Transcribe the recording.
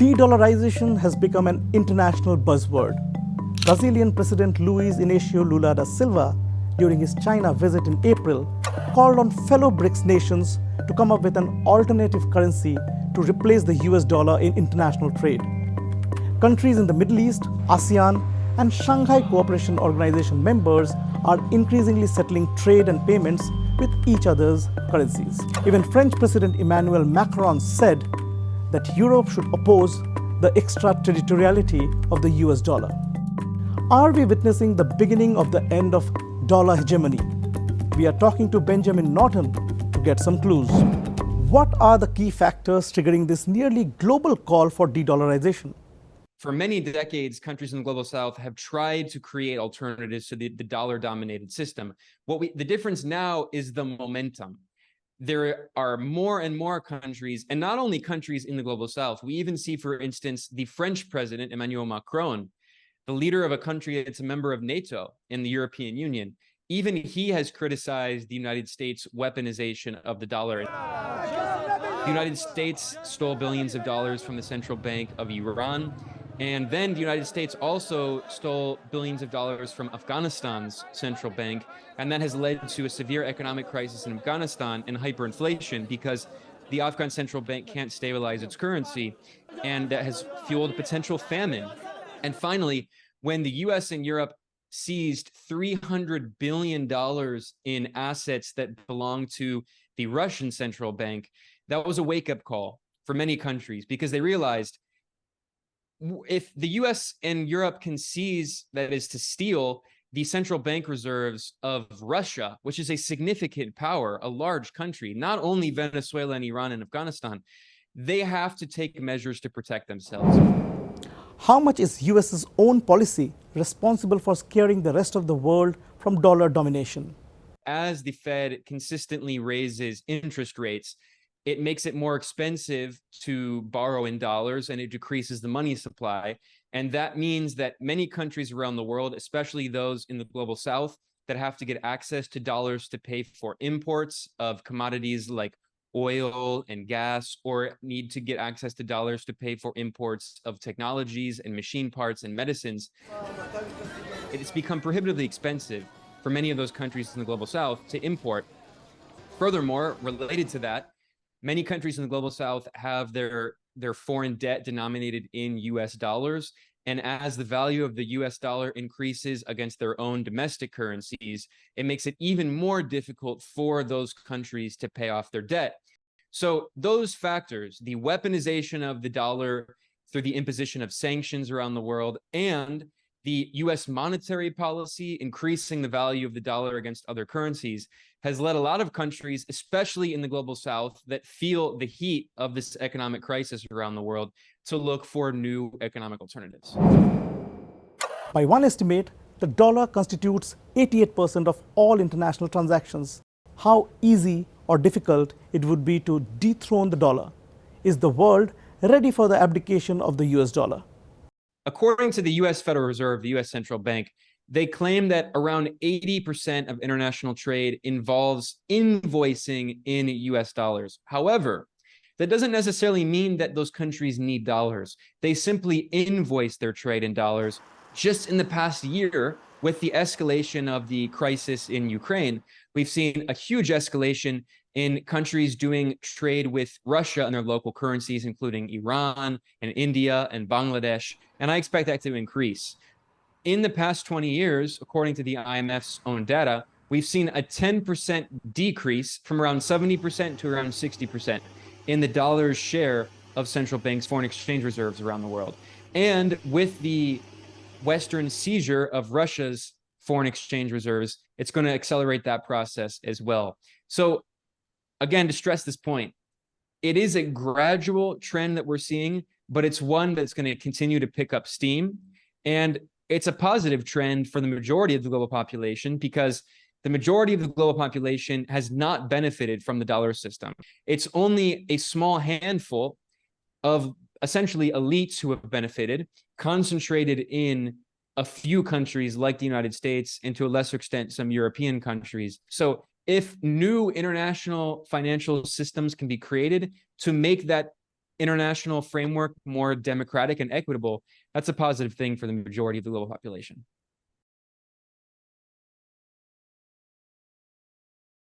De-dollarization has become an international buzzword. Brazilian President Luiz Inácio Lula da Silva, during his China visit in April, called on fellow BRICS nations to come up with an alternative currency to replace the US dollar in international trade. Countries in the Middle East, ASEAN, and Shanghai Cooperation Organization members are increasingly settling trade and payments with each other's currencies. Even French President Emmanuel Macron said that Europe should oppose the extraterritoriality of the US dollar. Are we witnessing the beginning of the end of dollar hegemony? We are talking to Benjamin Norton to get some clues. What are the key factors triggering this nearly global call for de-dollarization? For many decades, countries in the global south have tried to create alternatives to the dollar-dominated system. The difference now is the momentum. There are more and more countries, and not only countries in the global south. We even see, for instance, the French president, Emmanuel Macron, the leader of a country that's a member of NATO in the European Union. Even he has criticized the United States' weaponization of the dollar. The United States stole billions of dollars from the central bank of Iran. And then the United States also stole billions of dollars from Afghanistan's central bank. And that has led to a severe economic crisis in Afghanistan and hyperinflation because the Afghan central bank can't stabilize its currency. And that has fueled potential famine. And finally, when the US and Europe seized $300 billion in assets that belong to the Russian central bank, that was a wake-up call for many countries because they realized if the US and Europe can seize, that is to steal, the central bank reserves of Russia, which is a significant power, a large country, not only Venezuela and Iran and Afghanistan, they have to take measures to protect themselves. How much is US's own policy responsible for scaring the rest of the world from dollar domination? As the Fed consistently raises interest rates, it makes it more expensive to borrow in dollars and it decreases the money supply. And that means that many countries around the world, especially those in the global south, that have to get access to dollars to pay for imports of commodities like oil and gas, or need to get access to dollars to pay for imports of technologies and machine parts and medicines. It's become prohibitively expensive for many of those countries in the global south to import. Furthermore, related to that, many countries in the global south have their foreign debt denominated in US dollars. And as the value of the US dollar increases against their own domestic currencies, it makes it even more difficult for those countries to pay off their debt. So those factors, the weaponization of the dollar through the imposition of sanctions around the world, and the US monetary policy increasing the value of the dollar against other currencies, has led a lot of countries, especially in the global south, that feel the heat of this economic crisis around the world, to look for new economic alternatives. By one estimate, the dollar constitutes 88% of all international transactions. How easy or difficult it would be to dethrone the dollar? Is the world ready for the abdication of the US dollar? According to the US Federal Reserve, the US Central Bank, they claim that around 80% of international trade involves invoicing in US dollars. However, that doesn't necessarily mean that those countries need dollars. They simply invoice their trade in dollars. Just in the past year, with the escalation of the crisis in Ukraine, we've seen a huge escalation in countries doing trade with Russia and their local currencies, including Iran and India and Bangladesh. And I expect that to increase. In the past 20 years, according to the IMF's own data, we've seen a 10% decrease from around 70% to around 60% in the dollar's share of central banks' foreign exchange reserves around the world. And with the Western seizure of Russia's foreign exchange reserves, it's going to accelerate that process as well. So again, to stress this point, it is a gradual trend that we're seeing, but it's one that's going to continue to pick up steam. And it's a positive trend for the majority of the global population because the majority of the global population has not benefited from the dollar system. It's only a small handful of essentially elites who have benefited, concentrated in a few countries like the United States and to a lesser extent, some European countries. So if new international financial systems can be created to make that international framework more democratic and equitable, that's a positive thing for the majority of the global population.